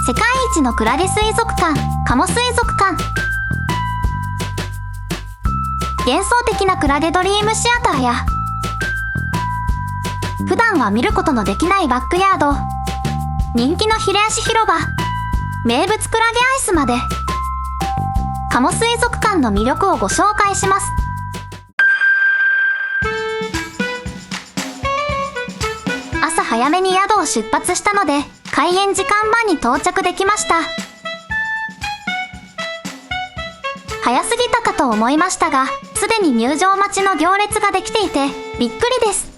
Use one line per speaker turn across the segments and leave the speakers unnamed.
世界一のクラゲ水族館、加茂水族館。幻想的なクラゲドリームシアターや、普段は見ることのできないバックヤード、人気のヒレアシ広場、名物クラゲアイスまで、加茂水族館の魅力をご紹介します。朝早めに宿を出発したので、開園時間前に到着できました。早すぎたかと思いましたが、すでに入場待ちの行列ができていて、びっくりです。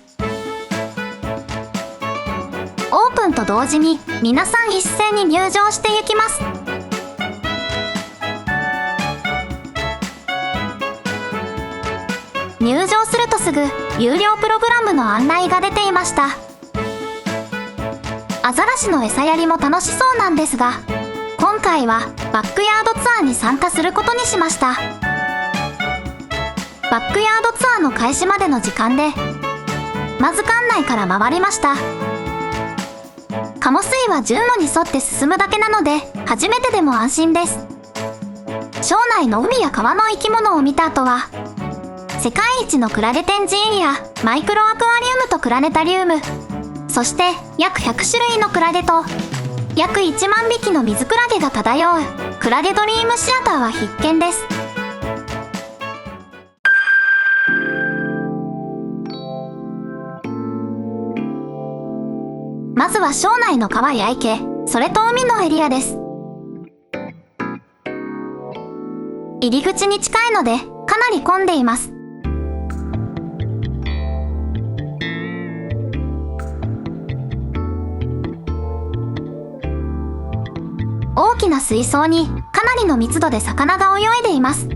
オープンと同時に、皆さん一斉に入場していきます。入場するとすぐ、有料プログラムの案内が出ていました。アザラシの餌やりも楽しそうなんですが、今回はバックヤードツアーに参加することにしました。バックヤードツアーの開始までの時間で、まず館内から回りました。加茂水は順路に沿って進むだけなので、初めてでも安心です。庄内の海や川の生き物を見た後は、世界一のクラゲ展示エリア、マイクロアクアリウムとクラネタリウム、そして約100種類のクラゲと約1万匹の水クラゲが漂うクラゲドリームシアターは必見です。まずは庄内の川や池、それと海のエリアです。入り口に近いのでかなり混んでいます。大きな水槽にかなりの密度で魚が泳いでいます。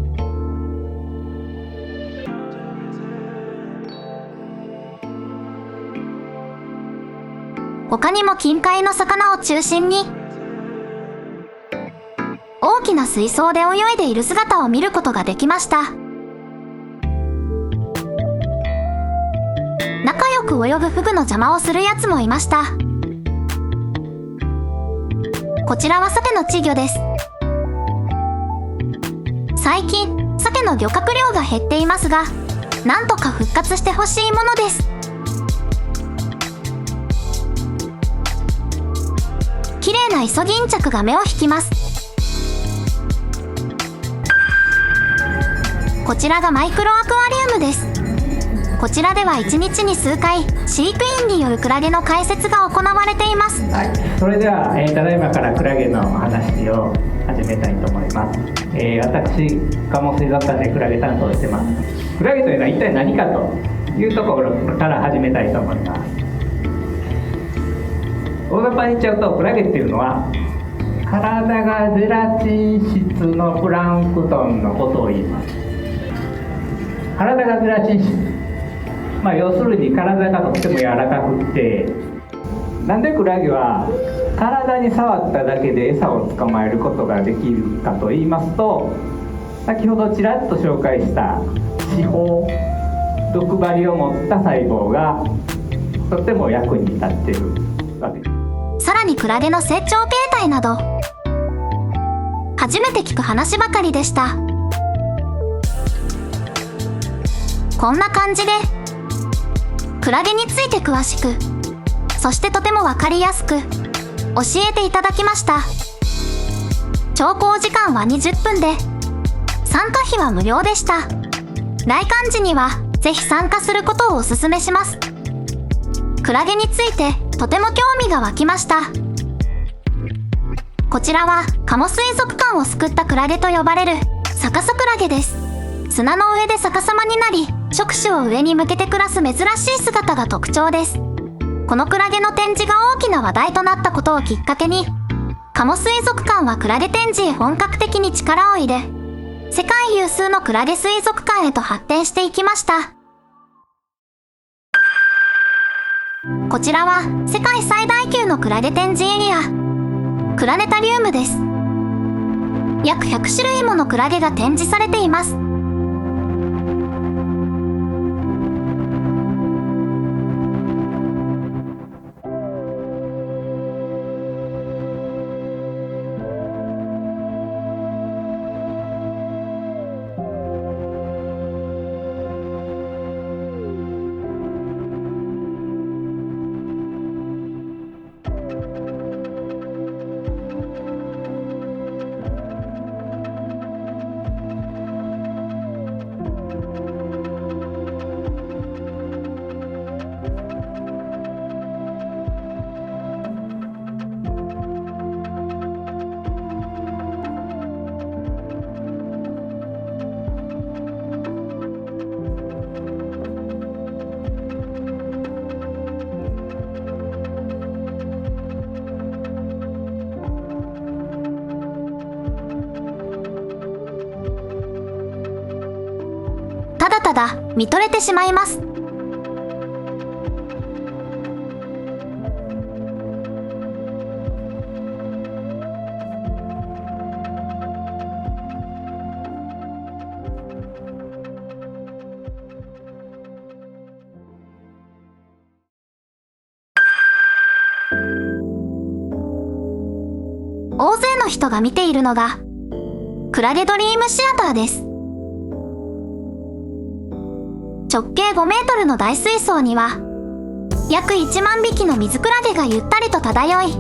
他にも近海の魚を中心に大きな水槽で泳いでいる姿を見ることができました。仲良く泳ぐフグの邪魔をするやつもいました。こちらは鮭の稚魚です。最近、鮭の漁獲量が減っていますが、なんとか復活してほしいものです。綺麗なイソギンチャクが目を引きます。こちらがマイクロアクアリウムです。こちらでは1日に数回、飼育員によるクラゲの解説が行われています。
はい、それでは、ただいまからクラゲの話を始めたいと思います。私、加茂水族館でクラゲ担当してます。クラゲというのは一体何かというところから始めたいと思います。大雑把に言っちゃうと、クラゲっていうのは体がゼラチン質のプランクトンのことを言います。体がゼラチン質、要するに体がとっても柔らかくって、なんでクラゲは体に触っただけで餌を捕まえることができるかと言いますと、先ほどちらっと紹介した刺胞、毒針を持った細胞がとっても役に立っているわけです。
さらにクラゲの成長形態など初めて聞く話ばかりでした。こんな感じでクラゲについて詳しく、そしてとてもわかりやすく教えていただきました。聴講時間は20分で、参加費は無料でした。来館時にはぜひ参加することをお勧めします。クラゲについてとても興味が湧きました。こちらは加茂水族館を救ったクラゲと呼ばれる逆さクラゲです。砂の上で逆さまになり、触手を上に向けて暮らす珍しい姿が特徴です。このクラゲの展示が大きな話題となったことをきっかけに、加茂水族館はクラゲ展示へ本格的に力を入れ、世界有数のクラゲ水族館へと発展していきました。こちらは世界最大級のクラゲ展示エリア、クラネタリウムです。約100種類ものクラゲが展示されています。ただ見とれてしまいます。大勢の人が見ているのがクラゲドリームシアターです。直径5メートルの大水槽には約1万匹の水クラゲがゆったりと漂い、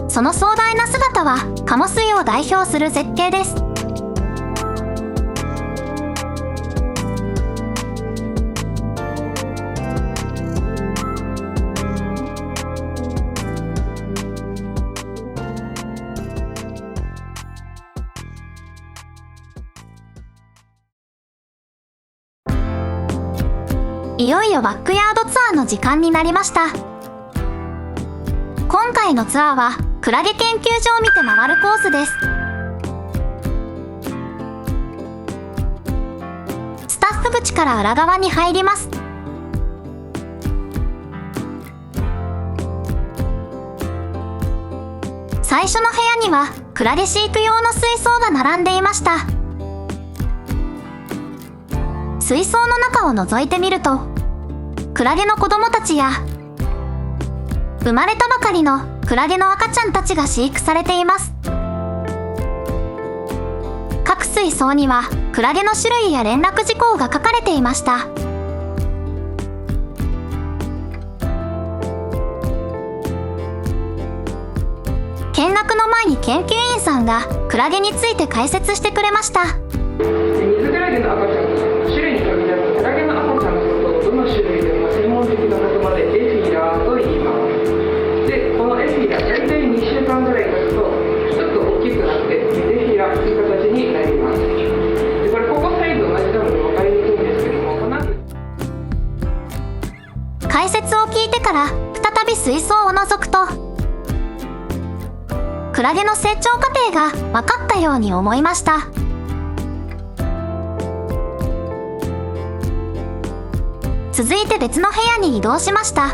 その壮大な姿は鴨水を代表する絶景です。いよいよバックヤードツアーの時間になりました。今回のツアーはクラゲ研究所を見て回るコースです。スタッフ口から裏側に入ります。最初の部屋にはクラゲ飼育用の水槽が並んでいました。水槽の中を覗いてみると、クラゲの子供たちや生まれたばかりのクラゲの赤ちゃんたちが飼育されています。各水槽にはクラゲの種類や連絡事項が書かれていました。見学の前に研究員さんがクラゲについて解説してくれました。
水クラゲの赤ちゃんの種類に限らず、クラゲの赤ちゃんのことをどの種類でも専門的な言葉でエフィラーと言います。で、このエフィラ、大体2週間ぐらい経つとちょっと大きくなってエフィラという形になります。で、これここサイズ同じなので分かりにくいんですけども、この後
解説を聞いてから再び水槽を覗くと、クラゲの成長過程が分かったように思いました。続いて別の部屋に移動しました。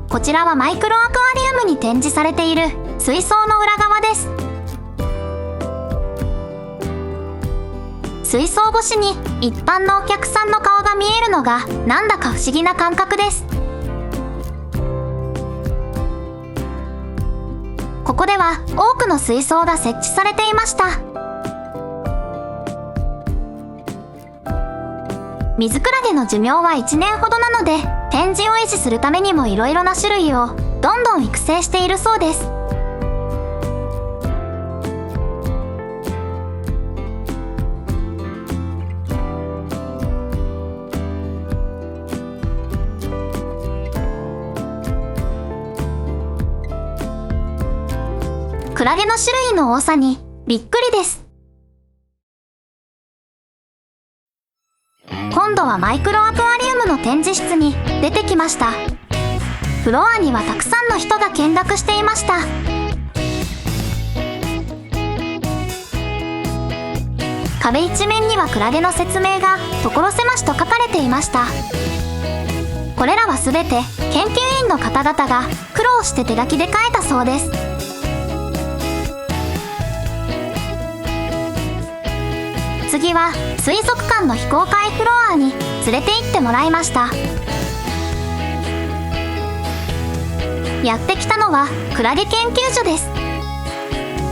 こちらはマイクロアクアリウムに展示されている水槽の裏側です。水槽越しに一般のお客さんの顔が見えるのがなんだか不思議な感覚です。ここでは多くの水槽が設置されていました。水クラゲの寿命は1年ほどなので、展示を維持するためにもいろいろな種類をどんどん育成しているそうです。クラゲの種類の多さにびっくりです。今度はマイクロアクアリウムの展示室に出てきました。フロアにはたくさんの人が見学していました。壁一面にはクラゲの説明が所狭しと書かれていました。これらはすべて研究員の方々が苦労して手書きで書いたそうです。次は水族館の非公開フロアに連れて行ってもらいました。やってきたのはクラゲ研究所です。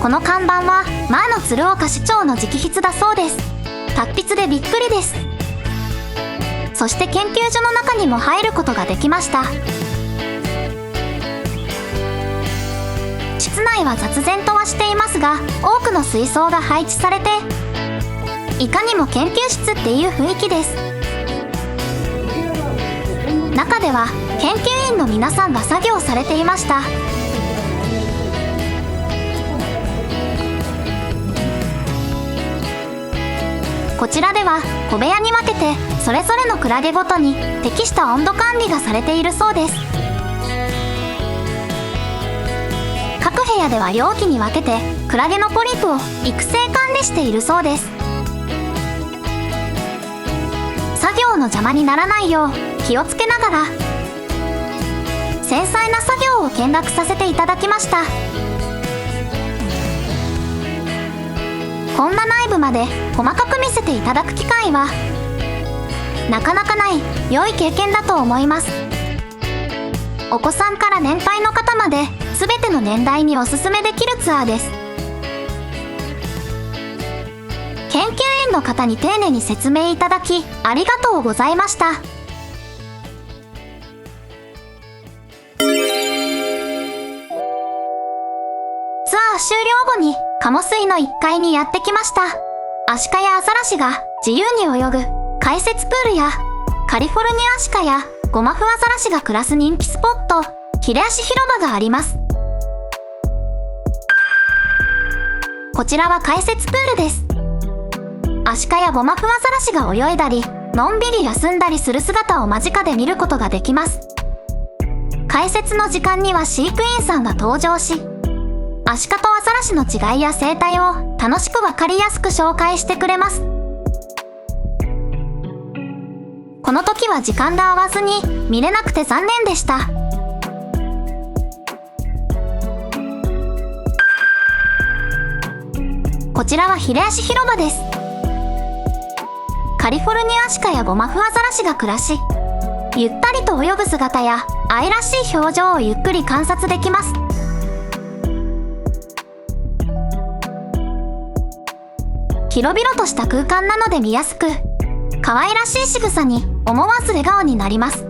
この看板は前の鶴岡市長の直筆だそうです。達筆でびっくりです。そして研究所の中にも入ることができました。室内は雑然とはしていますが、多くの水槽が配置されて、いかにも研究室っていう雰囲気です。中では研究員の皆さんが作業されていました。こちらでは小部屋に分けてそれぞれのクラゲごとに適した温度管理がされているそうです。各部屋では容器に分けてクラゲのポリプを育成管理しているそうです。作業の邪魔にならないよう気をつけながら繊細な作業を見学させていただきました。こんな内部まで細かく見せていただく機会はなかなかない良い経験だと思います。お子さんから年配の方まで全ての年代におすすめできるツアーです。研究員の方に丁寧に説明いただきありがとうございました。ツアー終了後に鴨水の1階にやってきました。アシカやアザラシが自由に泳ぐ解説プールやカリフォルニアアシカやゴマフアザラシが暮らす人気スポットヒレアシ広場があります。こちらは解説プールです。アシカやゴマフアザラシが泳いだりのんびり休んだりする姿を間近で見ることができます。解説の時間には飼育員さんが登場しアシカとアザラシの違いや生態を楽しくわかりやすく紹介してくれます。この時は時間が合わずに見れなくて残念でした。こちらはヒレアシ広場です。カリフォルニアアシカやゴマフアザラシが暮らしゆったりと泳ぐ姿や愛らしい表情をゆっくり観察できます。広々とした空間なので見やすく可愛らしい仕草に思わず笑顔になります。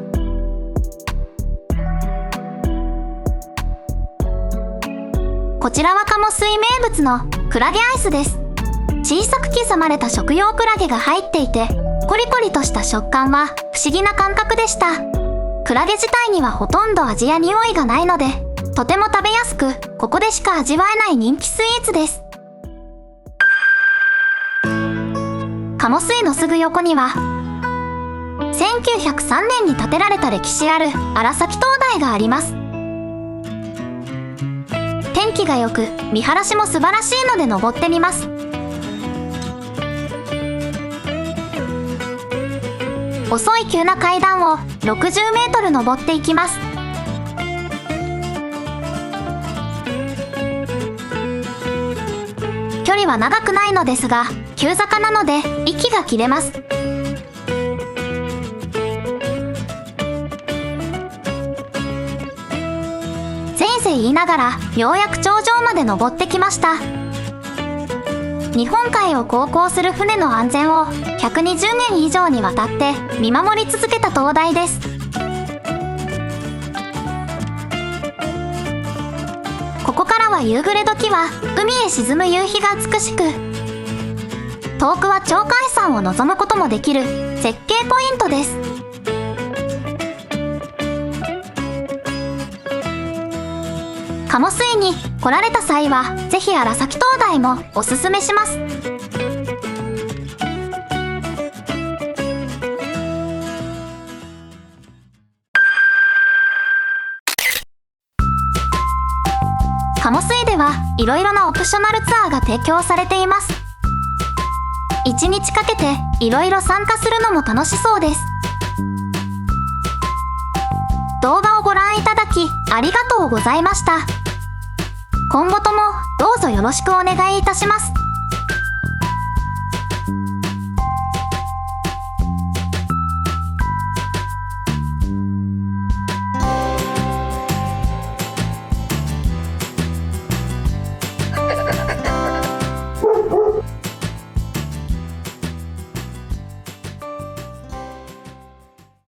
こちらは鴨水名物のクラゲアイスです。小さく刻まれた食用クラゲが入っていてコリコリとした食感は不思議な感覚でした。クラゲ自体にはほとんど味や匂いがないのでとても食べやすくここでしか味わえない人気スイーツです。鴨水のすぐ横には1903年に建てられた歴史ある荒崎灯台があります。天気が良く見晴らしも素晴らしいので登ってみます。細い急な階段を60メートル登っていきます。距離は長くないのですが急坂なので息が切れます。せいぜい言いながらようやく頂上まで登ってきました。日本海を航行する船の安全を120年以上にわたって見守り続けた灯台です。ここからは夕暮れ時は海へ沈む夕日が美しく遠くは鳥海山を望むこともできる絶景ポイントです。鴨水に来られた際はぜひ荒崎灯台もおすすめします。鴨水ではいろいろなオプショナルツアーが提供されています。1日かけていろいろ参加するのも楽しそうです。動画をご覧いただきありがとうございました。今後ともどうぞよろしくお願いいたします。